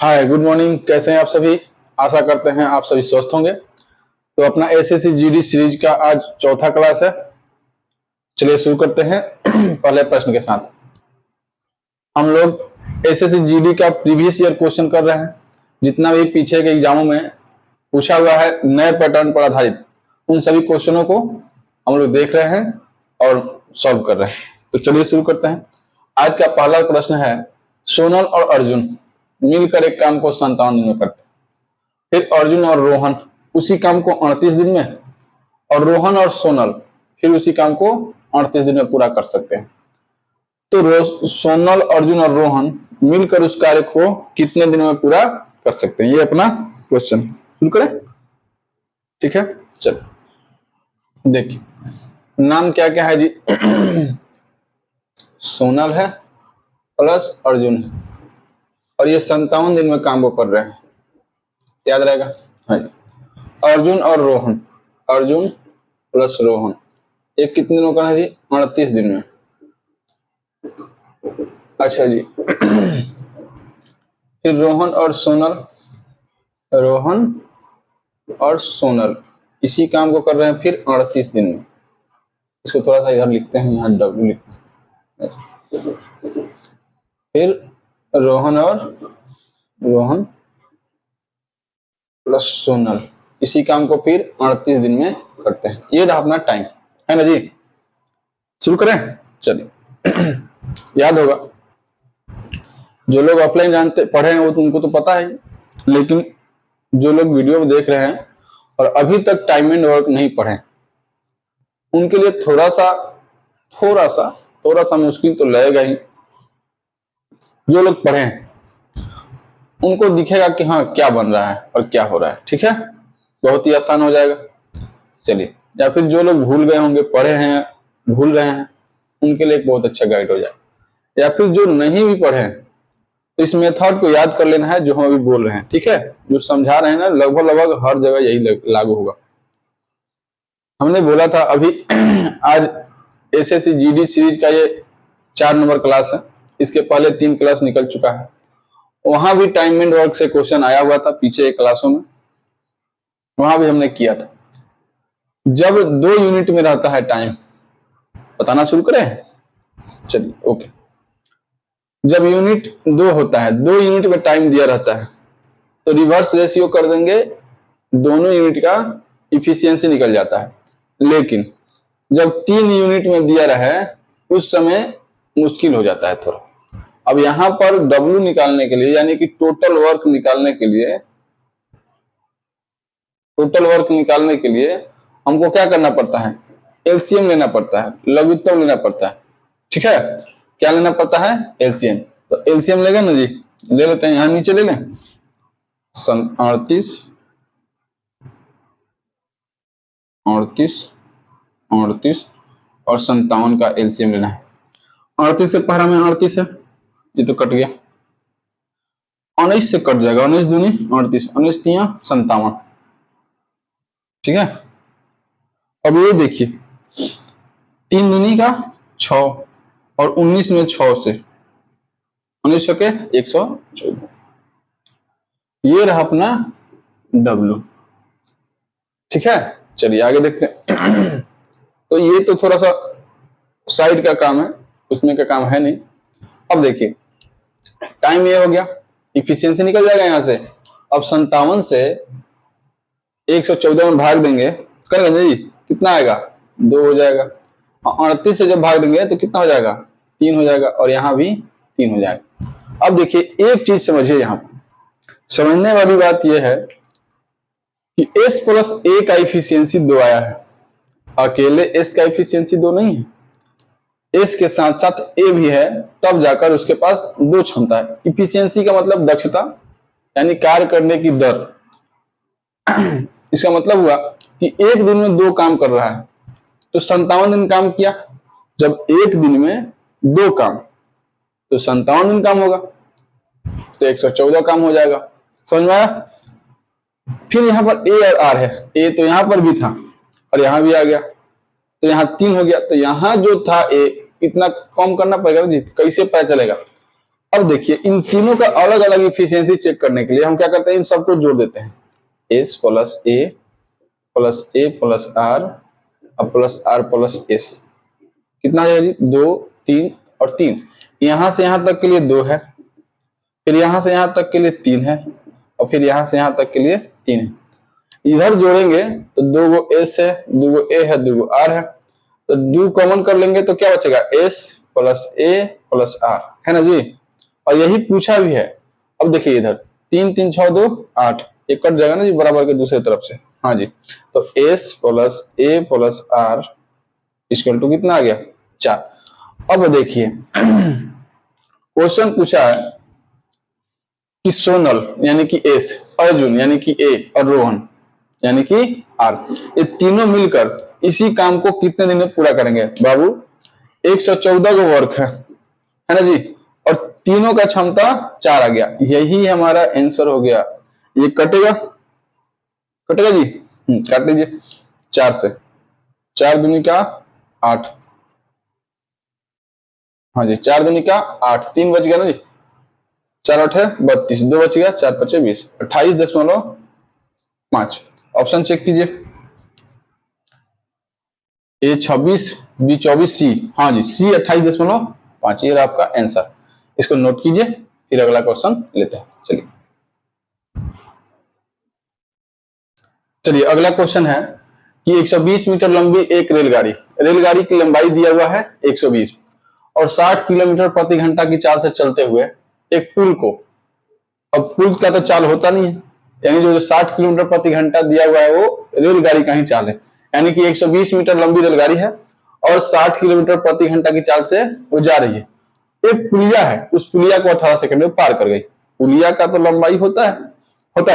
हाय, good morning. कैसे हैं आप सभी? आशा करते हैं आप सभी स्वस्थ होंगे। तो अपना एसएससी जीडी सीरीज का आज चौथा क्लास है। चलिए शुरू करते हैं पहले प्रश्न के साथ। हम लोग एसएससी जीडी का प्रीवियस ईयर क्वेश्चन कर रहे हैं। जितना भी पीछे के एग्जामों में पूछा हुआ है नए पैटर्न पर आधारित, उन सभी क्वेश्चनों को हम लोग देख रहे हैं और सॉल्व कर रहे हैं। तो चलिए शुरू करते हैं। आज का पहला प्रश्न है, सोनल और अर्जुन मिलकर एक काम को 57 दिन में करते हैं। फिर अर्जुन और रोहन उसी काम को 38 दिन में, और रोहन और सोनल फिर उसी काम को 38 दिन में पूरा कर सकते हैं। तो सोनल, अर्जुन और रोहन मिलकर उस कार्य को कितने दिन में पूरा कर सकते हैं, ये अपना क्वेश्चन। शुरू करें? ठीक है, चलो देखिए नाम क्या क्या है जी। सोनल है प्लस अर्जुन है, और ये 57 दिन में काम को कर रहे हैं। याद रहेगा? हाँ जी। अर्जुन और रोहन, अर्जुन प्लस रोहन, ये कितने दिनों का है जी? 38 दिन में। अच्छा जी। फिर रोहन और सोनल, रोहन और सोनल इसी काम को कर रहे हैं फिर 38 दिन में। इसको थोड़ा सा इधर लिखते हैं, यहाँ डब्ल्यू लिखते हैं। फिर रोहन प्लस सोनल इसी काम को फिर 38 दिन में करते हैं। ये रहा अपना टाइम, है ना जी। शुरू करें? चलिए। याद होगा, जो लोग ऑफलाइन जानते पढ़े हैं वो तो उनको तो पता है, लेकिन जो लोग वीडियो में देख रहे हैं और अभी तक टाइम एंड वर्क नहीं पढ़े, उनके लिए थोड़ा सा मुश्किल तो लगेगा ही। जो लोग पढ़े हैं उनको दिखेगा कि हाँ क्या बन रहा है और क्या हो रहा है। ठीक है, बहुत ही आसान हो जाएगा। चलिए, या फिर जो लोग भूल गए होंगे, पढ़े हैं भूल रहे हैं, उनके लिए एक बहुत अच्छा गाइड हो जाए। या फिर जो नहीं भी पढ़े हैं तो इस मेथड को याद कर लेना है जो हम अभी बोल रहे हैं। ठीक है, जो समझा रहे हैं ना, लगभग हर जगह यही लागू होगा। हमने बोला था अभी आज एसएससी जीडी सीरीज का ये 4 नंबर क्लास है। इसके पहले 3 क्लास निकल चुका है। वहां भी टाइम एंड वर्क से क्वेश्चन आया हुआ था पीछे एक क्लासों में, वहां भी हमने किया था। जब 2 यूनिट में रहता है टाइम, बताना शुरू करें? चलिए ओके। जब यूनिट 2 होता है, 2 यूनिट में टाइम दिया रहता है, तो रिवर्स रेशियो कर देंगे, दोनों यूनिट का इफिशियंसी निकल जाता है। लेकिन जब 3 यूनिट में दिया रहे उस समय मुश्किल हो जाता है थोड़ा। अब यहां पर W निकालने के लिए, यानी कि टोटल वर्क निकालने के लिए हमको क्या करना पड़ता है? एलसीएम लेना पड़ता है, लघुत्तम लेना पड़ता है। ठीक है, क्या लेना पड़ता है? एलसीएम। तो एलसीएम लेगा ना जी, ले लेते हैं। यहां नीचे ले लें 38 और 57 का एलसीएम लेना है। 38 के पहरा में 38 है, ये तो कट गया। 19 से कट जाएगा, 19 दूनी 38, 19 तिया 57। ठीक है, अब ये देखिए 3 दूनी का 6 और 19 में 6 से 19 के 114। ये रहा अपना W। ठीक है, चलिए आगे देखते हैं। तो ये तो थोड़ा सा साइड का काम है, उसमें का काम है नहीं। अब देखिए टाइम ये हो गया, इफिशियंसी निकल जाएगा यहां से। अब 57 से 114 में भाग देंगे, करेंगे जी, कितना आएगा? 2 हो जाएगा। और 38 से जब भाग देंगे तो कितना हो जाएगा? 3 हो जाएगा, और यहाँ भी 3 हो जाएगा। अब देखिए एक चीज समझिए, यहाँ समझने वाली बात यह है कि S प्लस A का इफिशियंसी 2 आया है। अकेले S का इफिशियंसी 2 नहीं है, S के साथ साथ A भी है, तब जाकर उसके पास 2 क्षमता है। इफिशियंसी का मतलब दक्षता, यानी कार्य करने की दर। इसका मतलब हुआ कि एक दिन में 2 काम कर रहा है, तो 57 दिन काम किया। जब एक दिन में 2 काम, तो 57 दिन काम होगा, तो 114 काम हो जाएगा। समझ में आया? फिर यहाँ पर A और R है। A तो यहाँ पर भी था और यहाँ भी आ गया, तो यहाँ 3 हो गया। तो यहाँ जो था A, इतना कम करना पड़ेगा जी। कैसे पता चलेगा? अब देखिए इन तीनों का अलग अलग इफिशियंसी चेक करने के लिए हम क्या करते हैं, इन सबको जोड़ देते हैं। S plus A plus R और प्लस आर प्लस एस कितना आ जाएगा जी, 2 3 और 3। यहां से यहां तक के लिए 2 है, फिर यहां से यहां तक के लिए 3 है, और फिर यहां से यहां तक के लिए 3 है। इधर जोड़ेंगे तो 2 गो एस है, 2 गो ए है, 2 गो आर है, तो 2 कॉमन कर लेंगे तो क्या बचेगा, S plus A plus R, है ना जी। और यही पूछा भी है। अब देखिए इधर 3 3 6 2 8, ये कट जाएगा ना जी बराबर के दूसरे तरफ से। हाँ जी, तो S plus A plus R equal to कितना आ गया, 4। अब देखिए क्वेश्चन पूछा है कि सोनल यानी कि एस, अर्जुन यानी कि ए और रोहन यानी कि आर, ये तीनों मिलकर इसी काम को कितने दिन में पूरा करेंगे। बाबू 114 को वर्क है ना जी, और तीनों का क्षमता 4 आ गया, यही हमारा आंसर हो गया। ये कटेगा कटेगा जी, काट लीजिए 4 से, 4 दूनी का 8, हाँ जी 4 दूनी का 8, 3 बच गया ना जी, 4 8 है 32, 2 बच गया, 4 5 20, 28.5। ऑप्शन चेक कीजिए, ए 26, बी 24, सी, हाँ जी सी 28.5, ये आपका आंसर। इसको नोट कीजिए, फिर अगला क्वेश्चन लेते हैं। चलिए अगला क्वेश्चन है कि 120 मीटर लंबी एक रेलगाड़ी की लंबाई दिया हुआ है 120 और 60 किलोमीटर प्रति घंटा की चाल से चलते हुए एक पुल को, अब पुल का तो चाल होता नहीं है, यानी जो 60 किलोमीटर प्रति घंटा दिया हुआ है वो रेलगाड़ी का ही चाल है, यानी कि 120 मीटर लंबी रेलगाड़ी है और 60 किलोमीटर प्रति घंटा की चाल से वो जा रही है। एक पुलिया है, उस पुलिया को 18 सेकंड में पार कर गई। पुलिया का तो लंबाई होता है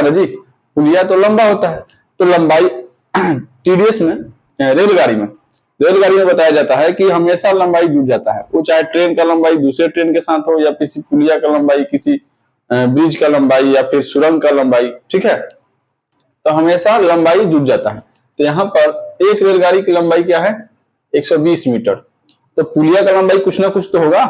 ना जी, पुलिया तो लंबा होता है, तो लंबाई टीडीएस में रेलगाड़ी में बताया जाता है कि हमेशा लंबाई जुड़ जाता है, वो चाहे ट्रेन का लंबाई दूसरे ट्रेन के साथ हो या किसी पुलिया का लंबाई किसी ब्रिज का लंबाई या फिर सुरंग का लंबाई, ठीक है, तो हमेशा लंबाई जुड़ जाता है। तो यहाँ पर एक रेलगाड़ी की लंबाई क्या है 120 मीटर, तो पुलिया का लंबाई कुछ ना कुछ तो होगा,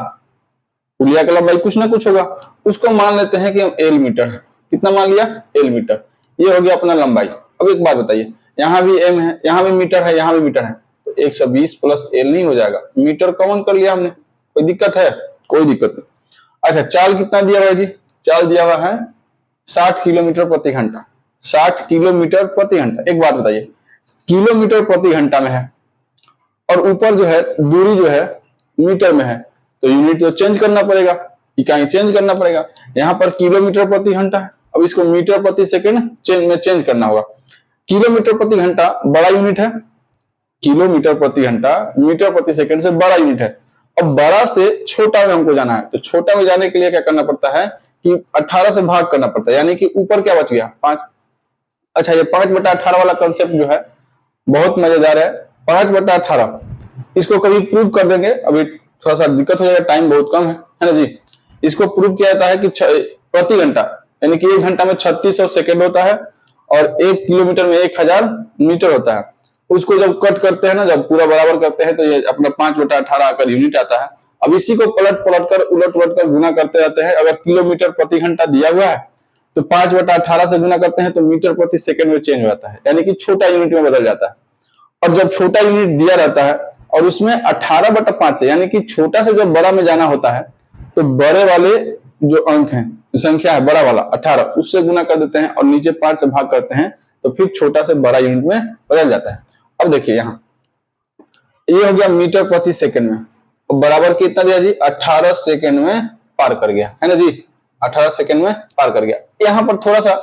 पुलिया का लंबाई कुछ ना कुछ होगा, उसको मान लेते हैं कि हम एल मीटर है। कितना मान लिया, एल मीटर, ये हो गया अपना लंबाई। अब एक बात बताइए, यहाँ भी एम है, यहाँ भी मीटर है, यहाँ भी मीटर है, तो 120 प्लस एल नहीं हो जाएगा, मीटर कॉमन कर लिया हमने, कोई दिक्कत है, कोई दिक्कत नहीं। अच्छा चाल कितना दिया हुआ है जी, चाल दिया हुआ है 60 किलोमीटर प्रति घंटा, 60 किलोमीटर प्रति घंटा। एक बात बताइए, किलोमीटर प्रति घंटा में है और ऊपर जो है दूरी जो है मीटर में है, तो यूनिट तो चेंज करना पड़ेगा, इकाई चेंज करना पड़ेगा। यहाँ पर किलोमीटर प्रति घंटा है, अब इसको मीटर प्रति सेकंड में चेंज करना होगा। किलोमीटर प्रति घंटा बड़ा यूनिट है, किलोमीटर प्रति घंटा मीटर प्रति सेकंड से बड़ा यूनिट है। अब बड़ा से छोटा में हमको जाना है, तो छोटा में जाने के लिए क्या करना पड़ता है कि 18 से भाग करना पड़ता है, यानी कि ऊपर क्या बच गया 5। अच्छा ये 5/18 वाला कंसेप्ट जो है बहुत मजेदार है, 5/18 इसको कभी प्रूव कर देंगे, अभी थोड़ा सा दिक्कत हो जाएगा, टाइम बहुत कम है ना जी। इसको प्रूव किया जाता है कि प्रति घंटा, यानी कि 1 घंटा में 3600 सेकेंड होता है और 1 किलोमीटर में 1000 मीटर होता है। उसको जब कट करते हैं ना, जब पूरा बराबर करते हैं, तो ये अपना 5/18 आकर यूनिट आता है। अब इसी को पलट कर उलट कर गुना करते रहते हैं। अगर किलोमीटर प्रति घंटा दिया हुआ है तो 5/18 से गुना करते हैं तो मीटर प्रति सेकंड में चेंज हो जाता है, यानी कि छोटा यूनिट में बदल जाता है। और जब छोटा यूनिट दिया रहता है और उसमें 18/5 से, यानी कि छोटा से जब बड़ा में जाना होता है, तो बड़े वाले जो अंक हैं, संख्या है बड़ा वाला 18, उससे गुना कर देते हैं और नीचे 5 से भाग करते हैं, तो फिर छोटा से बड़ा यूनिट में बदल जाता है। अब देखिए यहाँ ये हो गया मीटर प्रति सेकंड में, और बराबर कितना दिया जी 18 सेकंड में पार कर गया, है ना जी, 18 सेकंड में पार कर गया। यहाँ पर थोड़ा सा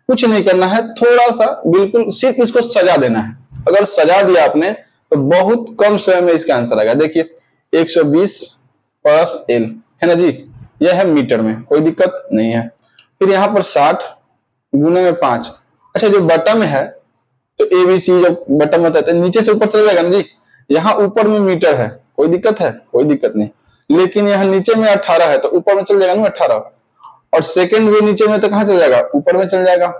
कुछ नहीं करना है, थोड़ा सा बिल्कुल सिर्फ इसको सजा देना है। अगर सजा दिया आपने तो बहुत कम समय में इसका आंसर आएगा। देखिए 120 प्लस एल, है ना जी, यह है मीटर में, कोई दिक्कत नहीं है। फिर यहाँ पर 60 गुने में 5। अच्छा जो बटा में है तो एबीसी जब बटा में होता है नीचे से ऊपर चला जाएगा ना जी, यहाँ ऊपर में मीटर है, कोई दिक्कत है, कोई दिक्कत नहीं, लेकिन यहाँ नीचे में 18 है तो ऊपर में चल जाएगा ना 18, और सेकंड भी नीचे में तो कहां चल जाएगा, ऊपर में चल जाएगा।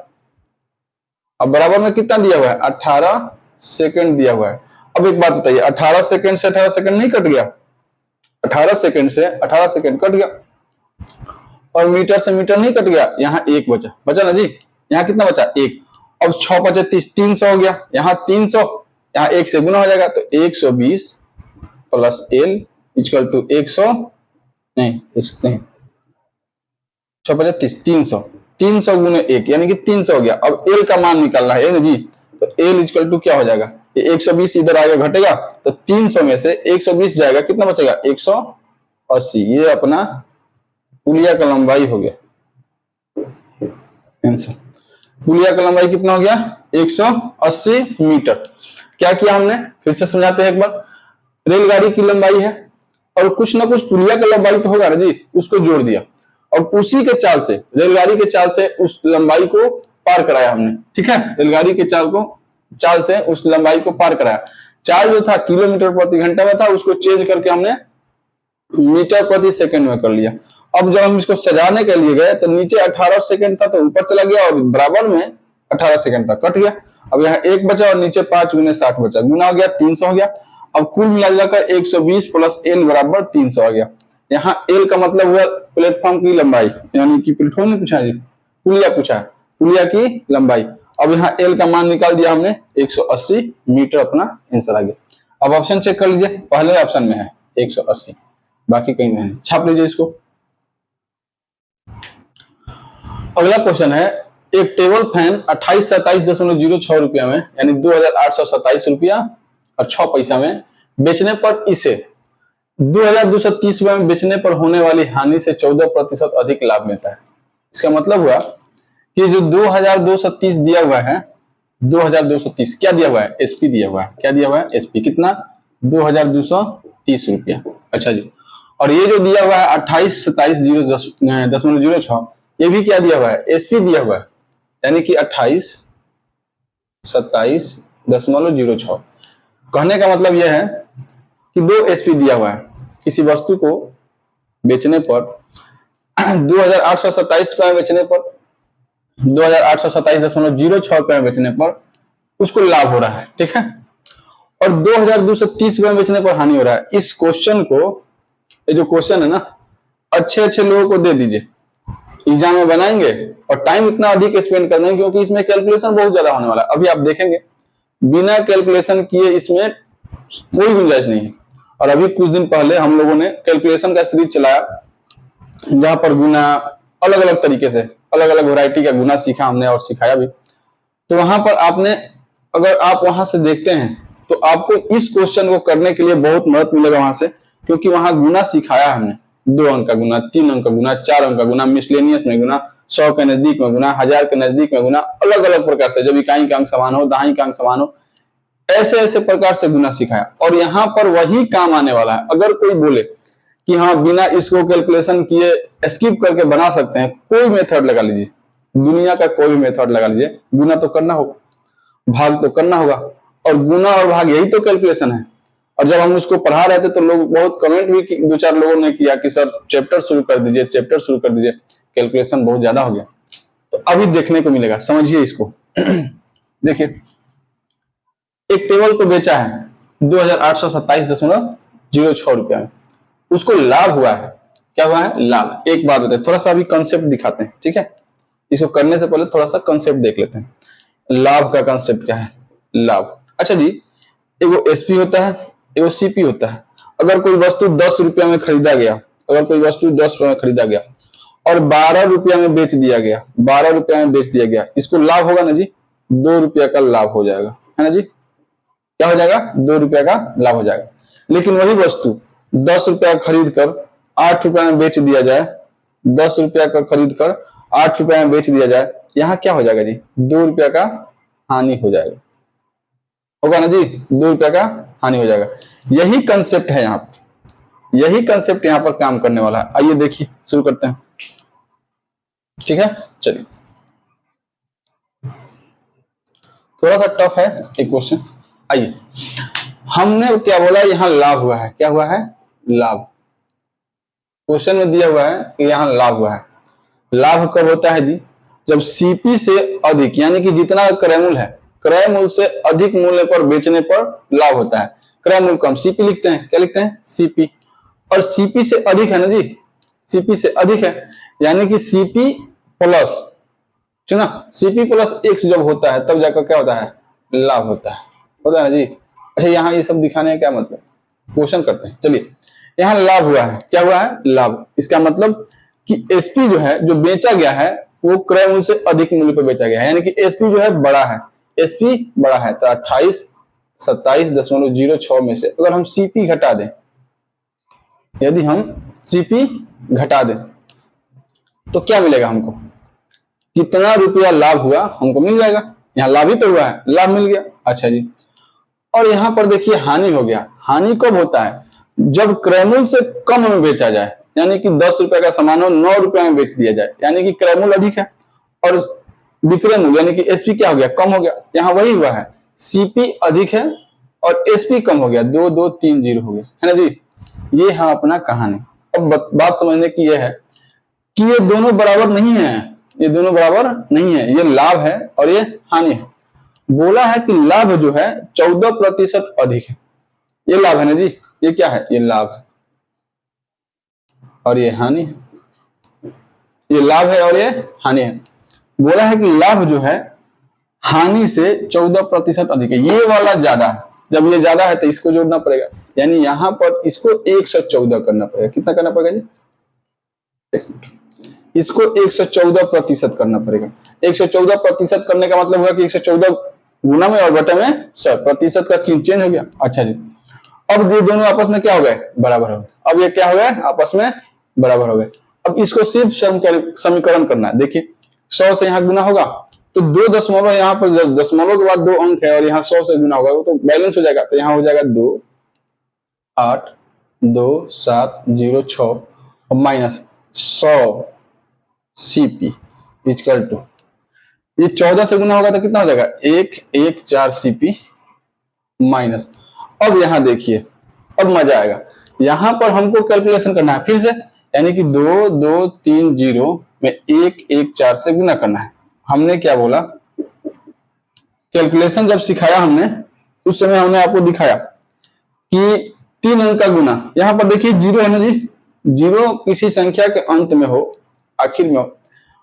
अब बराबर में कितना दिया हुआ है 18 सेकंड दिया हुआ है। अब एक बात बताइए, 18 सेकंड से 18 सेकंड नहीं कट गया, 18 सेकंड से 18 सेकंड कट गया, और मीटर से मीटर नहीं कट गया, यहाँ 1 बचा, बचा ना जी, यहाँ कितना बचा 1। अब 6 5 30, 300 हो गया, यहाँ 300, यहाँ 1 से गुना हो जाएगा तो 120 प्लस एल इक्वल टू 100 नहीं 6 5 30, 300, 300 गुने 1 यानी कि 300 हो गया। अब एल का मान निकालना है ना जी, तो एल इक्वल टू क्या हो जाएगा, ये 120 इधर आगे घटेगा तो 300 में से 120 जाएगा, कितना बचेगा 180। ये अपना पुलिया का लंबाई हो गया आंसर। पुलिया का लंबाई कितना हो गया 180 मीटर। क्या किया हमने, फिर से समझाते हैं एक बार। रेलगाड़ी की लंबाई है और कुछ ना कुछ पुलिया का लंबाई तो होगा ना जी, उसको जोड़ दिया और उसी के चाल से, रेलगाड़ी के चाल से उस लंबाई को पार कराया हमने, ठीक है। रेलगाड़ी के चाल से उस लंबाई को पार कराया। चाल जो था किलोमीटर प्रति घंटा में था, उसको चेंज करके हमने मीटर प्रति सेकंड में कर लिया। अब जब हम इसको सजाने के लिए गए तो नीचे 18 सेकंड था तो ऊपर चला गया और बराबर में 18 सेकंड था, कट गया। अब यहाँ 1 बचा और नीचे 5 गुने 60 बचा, गुना हो गया 300 हो गया। अब कुल मिलाकर 120 प्लस एल बराबर 300 आ गया। यहाँ एल का मतलब हुआ प्लेटफॉर्म की लंबाई, यानी कि प्लेटफॉर्म नहीं पूछा जी, पुलिया पूछा है, पुलिया की लंबाई। अब यहाँ एल का मान निकाल दिया हमने 180 मीटर, अपना आंसर आ गया। अब ऑप्शन चेक कर लीजिए, पहले ऑप्शन में है 180, बाकी कहीं नहीं। छाप लीजिए इसको। अगला क्वेश्चन है, एक टेबल फैन 2827.06 रुपया में यानी 2827 रुपया और 6 पैसा में बेचने पर इसे 2230 रुपये में बेचने पर होने वाली हानि से 14% अधिक लाभ मिलता है। इसका मतलब हुआ कि जो 2230 दिया हुआ है, 2230 क्या दिया हुआ है, एसपी दिया हुआ है। क्या दिया हुआ है, एसपी कितना 2230 रुपया। अच्छा जी, और ये जो दिया हुआ है 2827.06 ये भी क्या दिया हुआ है, एसपी दिया हुआ है, यानी कि 2827.06। कहने का मतलब यह है कि 2 एसपी दिया हुआ है, किसी वस्तु को बेचने पर 2827 रुपये में बेचने पर, 2827.06 रुपये में बेचने पर उसको लाभ हो रहा है, ठीक है, और 2230 रुपये में बेचने पर हानि हो रहा है। इस क्वेश्चन को, ये जो क्वेश्चन है ना, अच्छे लोगों को दे दीजिए, एग्जाम में बनाएंगे और टाइम इतना अधिक स्पेंड कर देंगे क्योंकि इसमें कैलकुलेशन बहुत ज्यादा होने वाला है। अभी आप देखेंगे बिना कैलकुलेशन किए इसमें कोई गुंजाइश नहीं है। और अभी कुछ दिन पहले हम लोगों ने कैलकुलेशन का सीरीज चलाया, जहां पर गुना अलग अलग तरीके से, अलग अलग वैरायटी का गुना सीखा हमने और सिखाया भी। तो वहां पर आपने, अगर आप वहां से देखते हैं तो आपको इस क्वेश्चन को करने के लिए बहुत मदद मिलेगा वहां से, क्योंकि वहां गुना सिखाया हमने, 2 अंक का गुना, 3 अंक का गुना, 4 अंक का गुना, मिसलेनियस में गुना, 100 के नजदीक में गुना, 1000 के नजदीक में गुना, अलग अलग प्रकार से, जब इकाई का अंक समान हो, दहाई का अंक समान हो, ऐसे ऐसे प्रकार से गुना सिखाया। और यहाँ पर वही काम आने वाला है। अगर कोई बोले कि हाँ बिना इसको कैलकुलेशन किए स्किप करके बना सकते हैं, कोई मेथड लगा लीजिए, दुनिया का कोई भी मेथड लगा लीजिए, गुना तो करना होगा, भाग तो करना होगा, और गुना और भाग यही तो कैलकुलेशन है। और जब हम उसको पढ़ा रहे थे तो लोग बहुत कमेंट भी 2-4 लोगों ने किया कि सर चैप्टर शुरू कर दीजिए, चैप्टर शुरू कर दीजिए, कैलकुलेशन बहुत ज्यादा हो गया। तो अभी देखने को मिलेगा, समझिए इसको। देखिए, एक टेबल को बेचा है 2827.06 रुपया में, उसको लाभ हुआ है। क्या हुआ है, लाभ। एक बात बताए, थोड़ा सा अभी कंसेप्ट दिखाते हैं, ठीक है। इसको करने से पहले थोड़ा सा कंसेप्ट देख लेते हैं, लाभ का कंसेप्ट क्या है। लाभ, अच्छा जी, एगो एसपी होता है, एगो सीपी होता है। अगर कोई वस्तु 10 रुपया में खरीदा गया, अगर कोई वस्तु 10 रुपया में खरीदा गया और 12 रुपया में बेच दिया गया, 12 रुपया में बेच दिया गया, इसको लाभ होगा ना जी, 2 रुपया का लाभ हो जाएगा, है ना जी। क्या हो जाएगा, 2 रुपया का लाभ हो जाएगा। लेकिन वही वस्तु 10 रुपया खरीद कर 8 रुपया में बेच दिया जाए, 10 रुपया का खरीद कर 8 रुपया में बेच दिया जाए, यहाँ क्या हो जाएगा जी, 2 रुपया का हानि हो जाएगा, होगा ना जी, 2 रुपया का हानि हो जाएगा। यही कंसेप्ट है यहाँ पर, यही कंसेप्ट यहाँ पर काम करने वाला है। आइए देखिए, शुरू करते हैं, ठीक है। चलिए, थोड़ा सा टफ है एक क्वेश्चन। आइए, हमने क्या बोला, यहाँ लाभ हुआ है। क्या हुआ है, लाभ। क्वेश्चन में दिया हुआ है कि यहाँ लाभ हुआ है। लाभ कब होता है जी, जब सीपी से अधिक, यानी कि जितना क्रय मूल्य है, क्रय मूल्य से अधिक मूल्य पर बेचने पर लाभ होता है। क्रय मूल्य कम, सीपी लिखते हैं, क्या लिखते हैं, सीपी, और सीपी से अधिक है ना जी, सीपी से अधिक है, यानी कि सीपी प्लस, ठीक ना, सीपी प्लस एक्स जब होता है तब जाकर क्या होता है, लाभ होता है ना जी। अच्छा यहाँ ये सब दिखाने का क्या मतलब, क्वेश्चन करते हैं। चलिए यहाँ लाभ हुआ है, क्या हुआ है, लाभ। इसका मतलब कि एसपी जो है, जो बेचा गया है वो क्रय मूल्य से अधिक मूल्य पर बेचा गया है, यानी कि एसपी जो है बड़ा है, एसपी बड़ा है। तो 2827.06 में से अगर हम सीपी घटा दें, यदि हम सीपी घटा दें तो क्या मिलेगा हमको, कितना रुपया लाभ हुआ हमको मिल जाएगा। यहाँ लाभ ही तो हुआ है, लाभ मिल गया। अच्छा जी, और यहाँ पर देखिए हानि हो गया। हानि कब होता है, जब क्रय मूल्य से कम में बेचा जाए, यानी कि 10 रुपए का सामान हो 9 रुपए में बेच दिया जाए, यानी कि क्रय मूल्य अधिक है और विक्रय मूल्य यानी कि एसपी क्या हो गया, कम हो गया। यहाँ वही हुआ है, सीपी अधिक है और एसपी कम हो गया, 2230 हो गया, है ना जी। ये है अपना कहानी। अब बात समझने की यह है कि ये दोनों बराबर नहीं है, ये दोनों बराबर नहीं है, ये लाभ है और ये हानि है। बोला है कि लाभ जो है 14% अधिक है, ये लाभ है ना जी, ये क्या है, ये लाभ है और ये हानि है। ये लाभ है और ये हानि है। बोला है कि लाभ जो है हानि से 14% अधिक है, ये वाला ज्यादा है। जब ये ज्यादा है तो इसको जोड़ना पड़ेगा, यानी यहां पर इसको 114 करना पड़ेगा। कितना करना पड़ेगा जी, इसको 114% करना पड़ेगा। 114% करने का मतलब हुआ कि 114 गुना में और बटे में 100, प्रतिशत का चिन्ह चेंज हो गया। अच्छा जी, अब ये दोनों आपस में क्या हो गए, बराबर हो गए। अब ये क्या हो गए, आपस में बराबर हो गए। अब इसको सिर्फ समीकरण करना है। देखिए 100 से यहाँ गुना होगा तो 2 दशमलव, यहाँ पर दशमलव के बाद 2 अंक है और यहाँ 100 से गुना होगा, वो तो बैलेंस हो जाएगा। तो यहाँ हो जाएगा 2822706 और माइनस 100 सीपी इक्वल टू, ये 14 से गुना होगा तो कितना हो जाएगा, 114 सीपी माइनस। अब यहां देखिए, अब मजा आएगा। यहां पर हमको कैलकुलेशन करना है फिर से, यानी कि 2230 में 114 से गुना करना है। हमने क्या बोला, कैलकुलेशन जब सिखाया हमने उस समय हमने आपको दिखाया कि 3 अंक का गुना, यहां पर देखिए 0 है ना जी, 0 किसी संख्या के अंत में हो, आखिर में हो,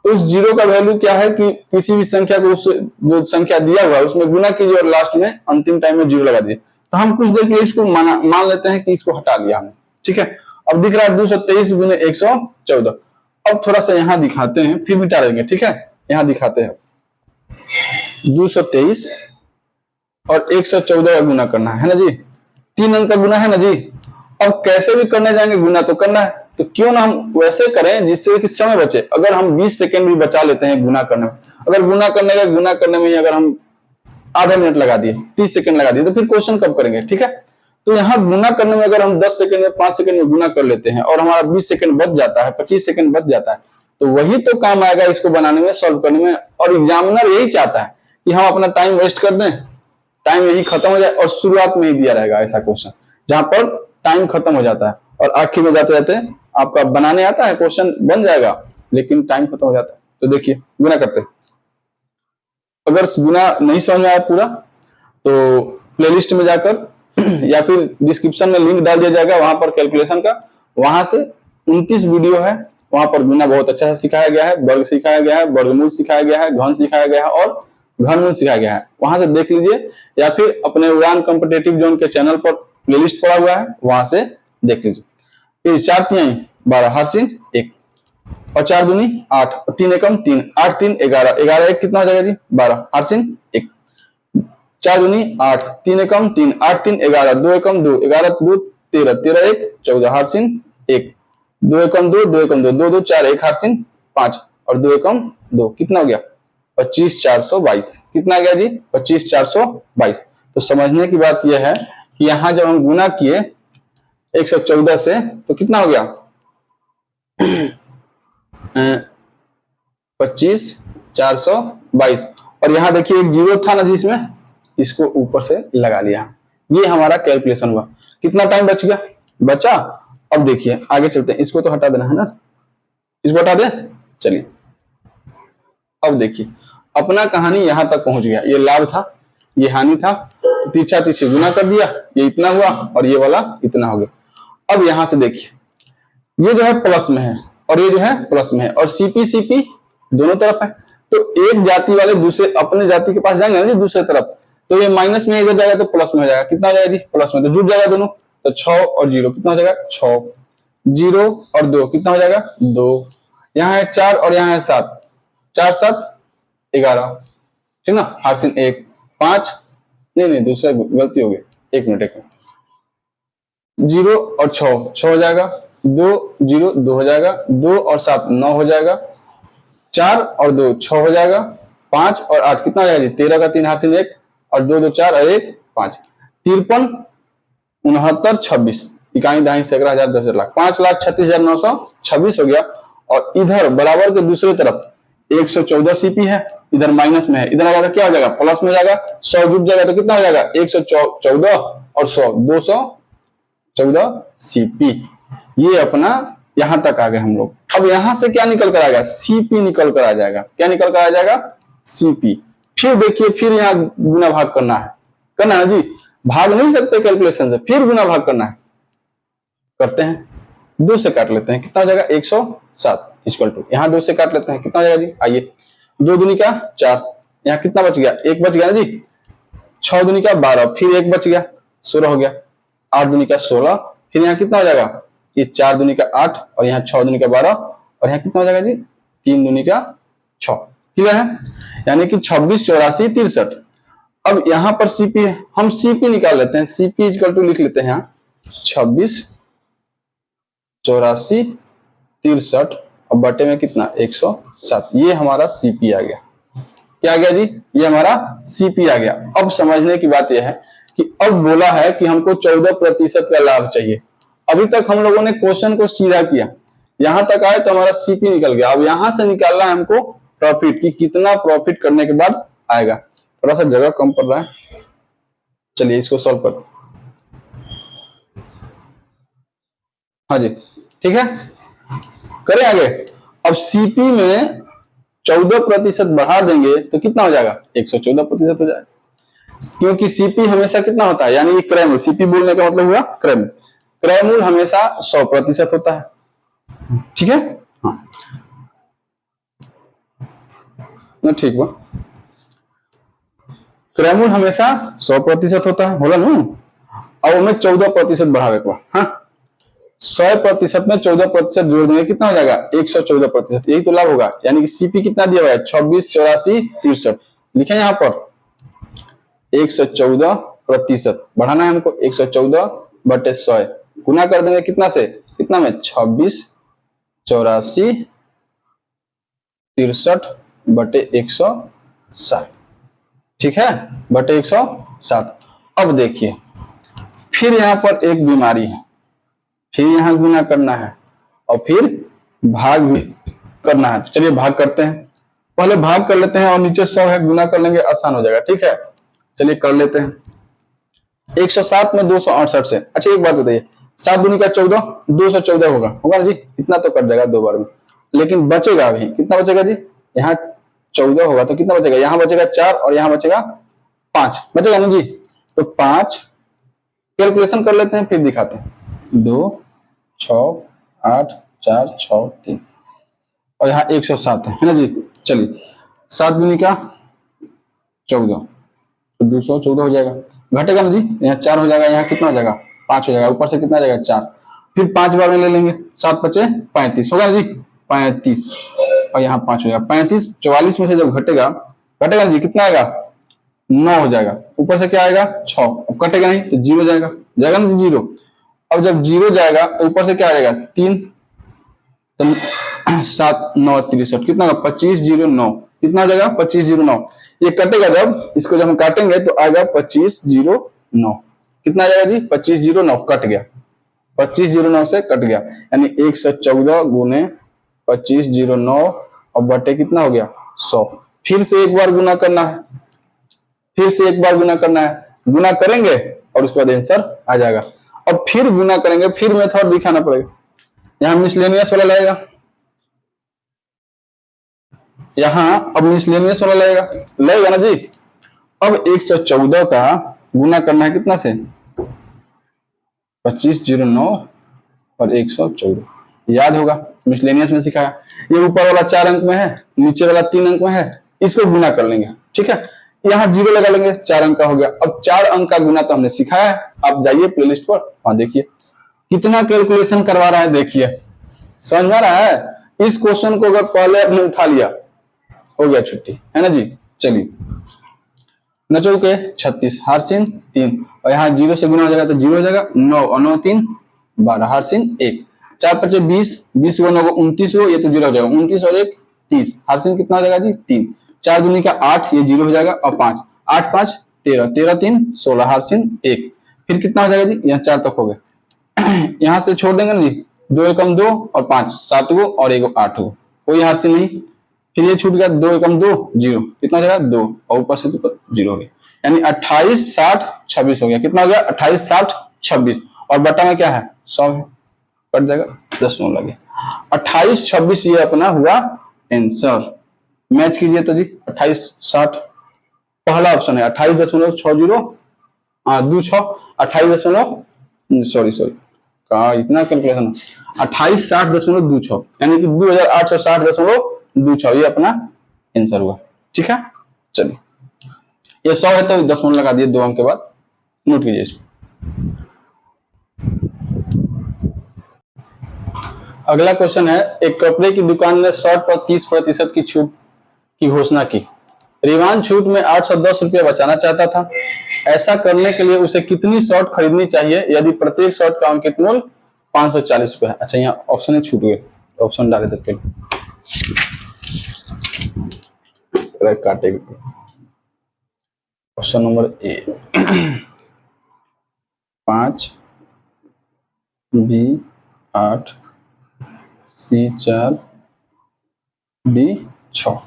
तो उस 0 का वैल्यू क्या है कि किसी भी संख्या को उस जो संख्या दिया हुआ है उसमें गुना कीजिए और लास्ट में अंतिम टाइम में 0 लगा दीजिए। तो हम कुछ देर के लिए इसको मान लेते हैं कि इसको हटा लिया हमने, ठीक है। अब दिख रहा है 223 गुने 114। अब थोड़ा सा यहाँ दिखाते हैं, फिर मिटा देंगे, ठीक है। यहाँ दिखाते हैं 223 और 114 का गुना करना है ना जी, 3 अंक का गुना है ना जी। अब कैसे भी करने जाएंगे, गुना तो करना है, तो क्यों ना हम वैसे करें जिससे कि समय बचे। अगर हम 20 सेकंड भी बचा लेते हैं गुना करने में, अगर गुना करने में अगर हम आधा मिनट लगा दिए, 30 सेकंड लगा दिए, तो फिर क्वेश्चन कब करेंगे, ठीक है। तो यहाँ गुना करने में अगर हम 10 सेकंड या 5 सेकंड में गुना कर लेते हैं और हमारा 20 सेकंड बच जाता है, 25 सेकंड बच जाता है, तो वही तो काम आएगा इसको बनाने में, सॉल्व करने में। और एग्जामिनर यही चाहता है कि हम अपना टाइम वेस्ट कर दें, टाइम यही खत्म हो जाए और शुरुआत में ही दिया रहेगा ऐसा क्वेश्चन जहां पर टाइम खत्म हो जाता है और आखिर में जाते जाते आपका बनाने आता है, क्वेश्चन बन जाएगा लेकिन टाइम खत्म हो जाता है। तो देखिए गुना करते हैं। अगर गुना नहीं समझ में आया पूरा तो प्लेलिस्ट में जाकर या फिर डिस्क्रिप्शन में लिंक डाल दिया जाएगा वहां पर कैलकुलेशन का, वहां से 29 वीडियो है, वहां पर गुना बहुत अच्छा से सिखाया गया है, वर्ग सिखाया गया है, वर्गमूल सिखाया गया है, घन सिखाया गया है और घनमूल सिखाया गया है। वहां से देख लीजिए या फिर अपने उड़ान कॉम्पिटिटिव जोन के चैनल पर प्लेलिस्ट पड़ा हुआ है, वहां से देख लीजिए। फिर 4 तिहाई 12 हार्सिन 1 और 4 दूनी 8 और 3 एकम 3, 8 3 11, 11 1 कितना हो जाएगा जी 12 हार्सिन 1, 4 दूनी 8, 3 एकम 3, 8 3 11, 2 एकम 2, 11 2 13, 13 1 14 हार्सिन 1, 2 एकम 2, 2 एकम 2, 2 2 4 1 हार्सिन 5 और 2 एकम 2 कितना हो गया 25422। कितना गया जी 25422। तो समझने की बात यह है कि यहां जब हम गुना किए 114 से तो कितना हो गया 25422। और यहां देखिए एक 0 था ना जी, इसमें इसको ऊपर से लगा लिया। ये हमारा कैलकुलेशन हुआ। कितना टाइम बच गया, बचा। अब देखिए आगे चलते हैं, इसको तो हटा देना है ना, इसको हटा दे। चलिए अब देखिए अपना कहानी यहां तक पहुंच गया। ये लाभ था, ये हानि था, तीछा तीछी गुना कर दिया, ये इतना हुआ और ये वाला इतना हो गया। अब यहां से देखिए ये जो है प्लस में है, और ये जो है प्लस में है, और सीपी सीपी दोनों तरफ है। तो एक जाति वाले दूसरे अपने जाति के पास जाएंगे ना जी दूसरे तरफ, तो ये माइनस में इधर जाएगा तो प्लस में हो जाएगा। कितना हो जाएगा जी प्लस में, तो जुड़ जाएगा दोनों। तो 6 और 0 कितना हो जाएगा 6, 0 और 2 कितना हो जाएगा 2, यहाँ है 4 और यहाँ है 7, 4 7 11, ठीक ना। हार्सिन 1 5, नहीं दूसरा गलती हो गई, 1 मिनट 0 और 6 हो जाएगा, 2 0 2 हो जाएगा, 2 और 7 9 हो जाएगा, 4 और 2 6 हो जाएगा, 5 और 8 कितना हो जाएगा जी 13 का 3 हार्सिन 1 और 2 2 4 और 1 5, 53 69 26, इकाई दहाई सैकड़ा हजार 10 लाख, 5,36,926 हो गया। और इधर बराबर के दूसरे तरफ 114 सीपी है, इधर माइनस में है, इधर आएगा तो क्या हो जाएगा प्लस में जाएगा, 100 जुट जाएगा तो कितना हो जाएगा 114 और 100 214 सीपी। ये अपना यहां तक आ गए हम लोग। अब यहां से क्या निकल कर आ जाएगा सीपी निकल कर आ जाएगा। क्या निकल कर आ जाएगा सीपी। फिर देखिए फिर यहाँ गुना भाग करना है ना जी, भाग नहीं सकते कैलकुलेशन से, फिर गुना भाग करना है, करते हैं 2 से काट लेते हैं, कितना हो जाएगा 107 इक्वल टू, यहाँ 2 से काट लेते हैं कितना हो जाएगा जी, आइए 2 दूनी का 4, यहाँ कितना बच गया 1 बच गया ना जी, 6 दूनी का 12, फिर 1 बच गया 16 हो गया, 8 दूनी का 16, फिर यहाँ कितना हो जाएगा ये 4 दूनी का 8 और यहाँ 6 दूनी का 12 और यहाँ कितना हो जाएगा जी 3 दूनी का 6, क्लियर है। यानी कि 26 84 63। अब यहाँ पर सीपी है, हम सीपी निकाल लेते हैं, सीपी इक्वल टू लिख लेते हैं यहाँ 26 84 63 और बटे में कितना 107, ये हमारा सीपी आ गया। क्या आ गया जी ये हमारा सीपी आ गया। अब समझने की बात यह है कि अब बोला है कि हमको 14% का लाभ चाहिए। अभी तक हम लोगों ने क्वेश्चन को सीधा किया, यहां तक आए तो हमारा सीपी निकल गया। अब यहां से निकालना है हमको प्रॉफिट, कि कितना प्रॉफिट करने के बाद आएगा। थोड़ा सा जगह कम पड़ रहा है, चलिए इसको सॉल्व कर, हाँ जी ठीक है करें आगे। अब सीपी में 14% बढ़ा देंगे तो कितना हो जाएगा 114% हो जाएगा, क्योंकि सीपी हमेशा कितना होता है, यानी क्रय मूल्य, सीपी बोलने का मतलब हुआ क्रय मूल्य, क्रय मूल्य हमेशा 100% होता है, ठीक है हाँ ना, ठीक हुआ। क्रय मूल्य हमेशा 100% होता है, बोला ना। अब हमें 14% बढ़ावे को, हाँ 100% में 14% जोड़ देंगे कितना हो जाएगा 114%, यही तो लाभ होगा। यानी कि सीपी कितना दिया हुआ है 26 84 63, लिखे यहाँ पर 114%, बढ़ाना है हमको 114 बटे 100, गुना कर देंगे कितना से कितना में 26 84 63 बटे 107, ठीक है बटे 107। अब देखिए फिर यहाँ पर एक बीमारी है, फिर यहाँ गुना करना है और फिर भाग भी करना है। तो चलिए भाग करते हैं, पहले भाग कर लेते हैं और नीचे 100 है, गुना कर लेंगे आसान हो जाएगा, ठीक है चलिए कर लेते हैं। 107 में 268 से, अच्छा एक बात बताइए 7 दूनी का 14 214 होगा ना जी, इतना तो कट जाएगा 2 बार में, लेकिन बचेगा अभी कितना बचेगा जी, यहाँ 14 होगा तो कितना बचेगा, यहाँ बचेगा 4 और यहाँ बचेगा 5 बचेगा ना जी। तो 5 कैलकुलेशन कर लेते हैं फिर दिखाते हैं, 2 6 8 4 6 3 और यहाँ 107 है ना जी। चलिए 7 दूनी का 14 तो 214 हो जाएगा, घटेगा ना जी, यहाँ 4 हो जाएगा, यहाँ कितना हो जाएगा 5 हो जाएगा, ऊपर से कितना आ जाएगा 4, फिर 5 बार में ले लेंगे 7 बचे 35 होगा ना जी 35 और यहाँ 5 हो जाएगा 35, 44 में से जब घटेगा ना जी कितना आएगा 9 हो जाएगा, ऊपर से क्या आएगा 6, अब कटेगा नहीं तो 0 जाएगा ना जी 0। अब जब 0 जाएगा तो ऊपर से क्या आ जाएगा 3, तो 7 9 63 कितना होगा 2509, कितना हो जाएगा 2509। ये कटेगा जब, इसको जब हम काटेंगे तो आएगा 2509, कितना आ जाएगा जी 2509, कट गया 2509 से कट गया, यानी 114 गुने 2509 और बटे कितना हो गया 100। फिर से एक बार गुना करना है, गुना करेंगे और उसके बाद आंसर आ जाएगा। अब फिर गुना करेंगे, फिर मेथड दिखाना पड़ेगा, यहाँ मिसलेनियस वाला लगेगा, यहाँ अब मिसलेनियस वाला लगेगा ना जी। अब 114 का गुना करना है कितना से 2509 और 114, याद होगा मिसलेनियस में सिखाया। ये ऊपर वाला 4 अंक में है, नीचे वाला 3 अंक में है, इसको गुना कर लेंगे, ठीक है। यहाँ 0 लगा लेंगे, 4 अंक का हो गया। अब 4 अंक का गुना तो हमने सिखाया है, आप जाइए प्लेलिस्ट पर, वहां देखिए कितना कैलकुलेशन करवा रहा है, देखिए समझ में आ रहा है। इस क्वेश्चन को अगर पहले आपने उठा लिया, हो गया छुट्टी, है ना जी। चलिए, नचो के 36 हारसिन 3, और यहाँ 0 से गुना हो जाएगा तो 0 हो जाएगा, 9 और 9 3 12 हारसिन 1, 4 5 20, 20 को 9 को 29 हो, ये तो 0 हो जाएगा, 29 और 1 30, हारसिन कितना हो जाएगा जी 3, 4 दूनी का 8, ये 0 हो जाएगा, और 5 8 5 13, 13 3 16 हारसिन 1, फिर कितना हो जाएगा जी, यहाँ 4 तक हो गए। यहाँ से छोड़ देंगे ना जी, 2 एकम 2 और 5 7 गो और 1 8 गो, कोई हारसिन नहीं। फिर ये छूट गया, 2 एकम 2 0, कितना हो जाएगा 2, और ऊपर से 0 हो गया, यानी 28 60 26 हो गया। कितना हो गया 28 60 26, और बटा में क्या है 100 है, कट जाएगा, 10 लगे 28 26, ये अपना हुआ आंसर। मैच कीजिए तो जी 28 60, पहला ऑप्शन है 28.60 26, 28 का इतना कैलकुलेशन 2860.26, यानी कि 2860.26, ये अपना आंसर हुआ, ठीक है। चलिए, ये 100 है तो 10 लगा दिए 2 अंक के बाद, नोट कीजिए इसको। अगला क्वेश्चन है, एक कपड़े की दुकान ने शर्ट पर 30% की छूट की घोषणा की। रिवान छूट में 810 रुपया बचाना चाहता था। ऐसा करने के लिए उसे कितनी शर्ट खरीदनी चाहिए यदि प्रत्येक शर्ट का अंकित मूल्य 540 रुपया है। अच्छा, यहाँ ऑप्शन ही छूट गए, ऑप्शन डाले थे पहले, काटेंगे। Option number A 5, B 8, C 4, D 6।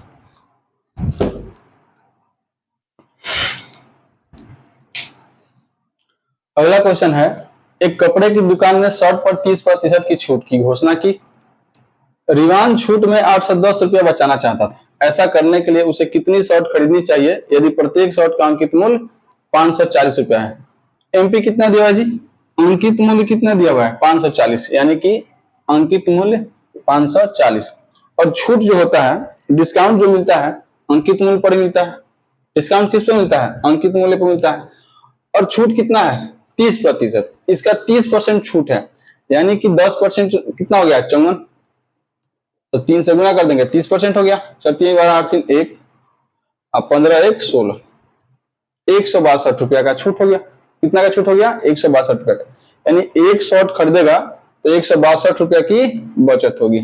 अगला क्वेश्चन है, एक कपड़े की दुकान ने शर्ट पर 30% की छूट की घोषणा की। रिवान छूट में 810 रुपया बचाना चाहता था। ऐसा करने के लिए उसे कितनी शर्ट खरीदनी चाहिए यदि प्रत्येक शर्ट का अंकित मूल्य 540 रुपया है। एमपी कितना दिया हुआ है जी, अंकित मूल्य कितना दिया हुआ है 540, यानी कि अंकित मूल्य 540, और छूट जो होता है, डिस्काउंट जो मिलता है अंकित मूल्य पर मिलता है। डिस्काउंट किस पे मिलता है, अंकित मूल्य पर मिलता है। और छूट कितना है 30%, इसका 30% छूट है, यानी कि 10% कितना हो गया 54, तो 3 से गुना कर देंगे 30% हो गया। 3 बार 8 1, अब 15 1 16, 162 रुपया का छूट हो गया। कितना का छूट हो गया 162 रुपया का, यानी एक शर्ट खरीदेगा तो 162 रुपया की बचत होगी।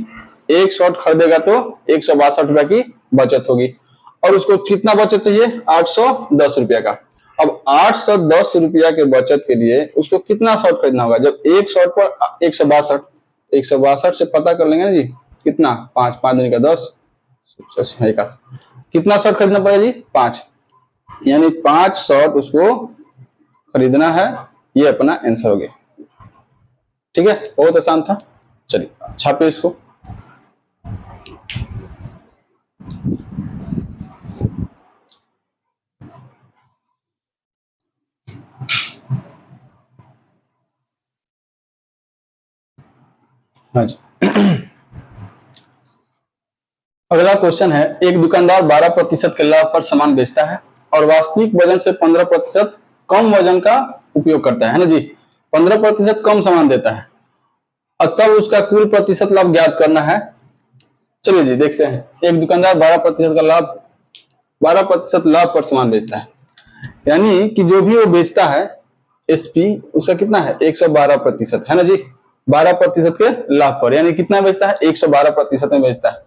एक शर्ट खरीदेगा तो 162 रुपया की बचत होगी, और उसको कितना बचत चाहिए 810 रुपया का। अब 810 रुपया के बचत के लिए उसको कितना शर्ट खरीदना होगा, जब एक शर्ट पर 162 से पता कर लेंगे ना जी, कितना 5 5 दूनी का 10, कितना शर्ट खरीदना पड़ेगा जी 5, यानी 5 शर्ट उसको खरीदना है। ये अपना आंसर हो गया, ठीक है, बहुत आसान था। चलिए छापे इसको। हाँ जी। अगला क्वेश्चन है, एक दुकानदार 12% के लाभ पर सामान बेचता है और वास्तविक वजन से 15% कम वजन का उपयोग करता है ना जी। 15% कम सामान देता है, और तब उसका कुल प्रतिशत लाभ ज्ञात करना है। चलिए जी देखते हैं। एक दुकानदार 12% का लाभ, 12% लाभ पर सामान बेचता है, यानी कि जो भी वो बेचता है एसपी उसका कितना है 112% है ना जी। 12% के लाभ पर, यानी कितना बेचता है 112% में बेचता है।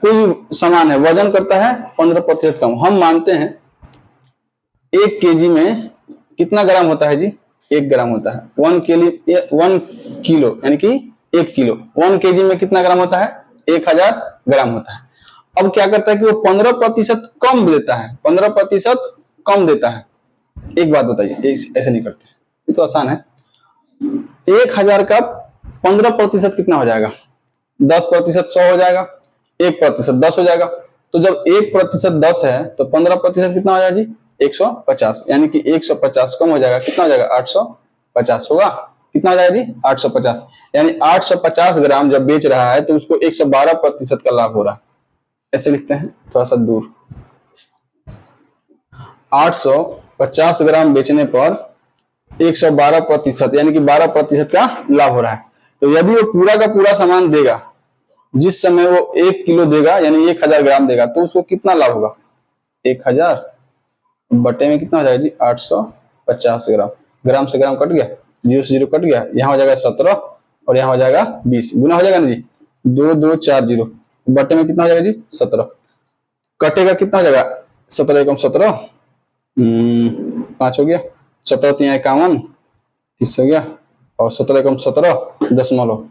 कोई सामान है, वजन करता है 15% कम। हम मानते हैं 1 केजी में कितना ग्राम होता है जी, 1 ग्राम होता है। 1 किलो यानी कि 1 किलो। 1 केजी में कितना ग्राम होता है 1000 ग्राम होता है। अब क्या करता है कि वो 15% कम देता है, 15% कम देता है। एक बात बताइए, ऐसे नहीं करते, ये तो आसान है। 1000 का 15% कितना हो जाएगा, 10% 100 हो जाएगा, 1% 10 हो जाएगा। तो जब 1% 10 है तो 15% कितना हो जाएगा जी 150, यानी कि 150 कम हो जाएगा, कितना हो जाएगा 850 होगा। कितना हो जाएगा जी 850, यानी 850 ग्राम जब बेच रहा है तो उसको 112% का लाभ हो रहा है। ऐसे लिखते हैं थोड़ा सा दूर, 850 ग्राम बेचने पर 112% यानी कि 12% का लाभ हो रहा है। तो यदि वो पूरा का पूरा सामान देगा, जिस समय वो 1 किलो देगा यानी 1000 ग्राम देगा, तो उसको कितना लाभ होगा, 1000 बटे में कितना हो जाएगा जी 850 ग्राम, ग्राम से ग्राम कट गया, 0 से 0 कट गया, यहाँ हो जाएगा 17 और यहाँ हो जाएगा 20, गुना हो जाएगा ना जी, 2240 बटे में कितना हो जाएगा जी 17, कटेगा कितना हो जाएगा 17 एकम 17, 5 हो गया, 17 3 51, 30 हो गया, और 17 एकम 17 दशमलव,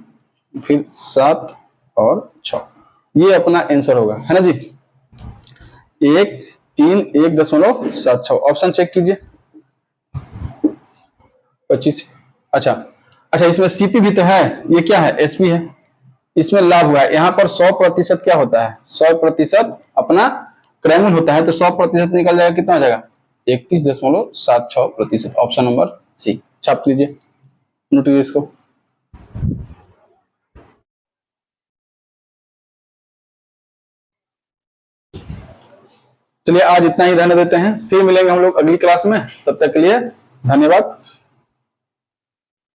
फिर 7 और 6, ये अपना आंसर होगा, है ना जी, 131.76। ऑप्शन चेक कीजिए 25। अच्छा अच्छा, इसमें सीपी भी तो है, ये क्या है एसपी है, इसमें लाभ हुआ है। यहाँ पर 100% क्या होता है, 100% अपना क्रैमुल होता है, तो 100% निकल जाएगा, कितना हो जाएगा 31.76%। ऑप्शन नंबर सी छाप लीजिए, नोट कीजिए इसको। चलिए आज इतना ही रहने देते हैं, फिर मिलेंगे हम लोग अगली क्लास में, तब तक के लिए धन्यवाद।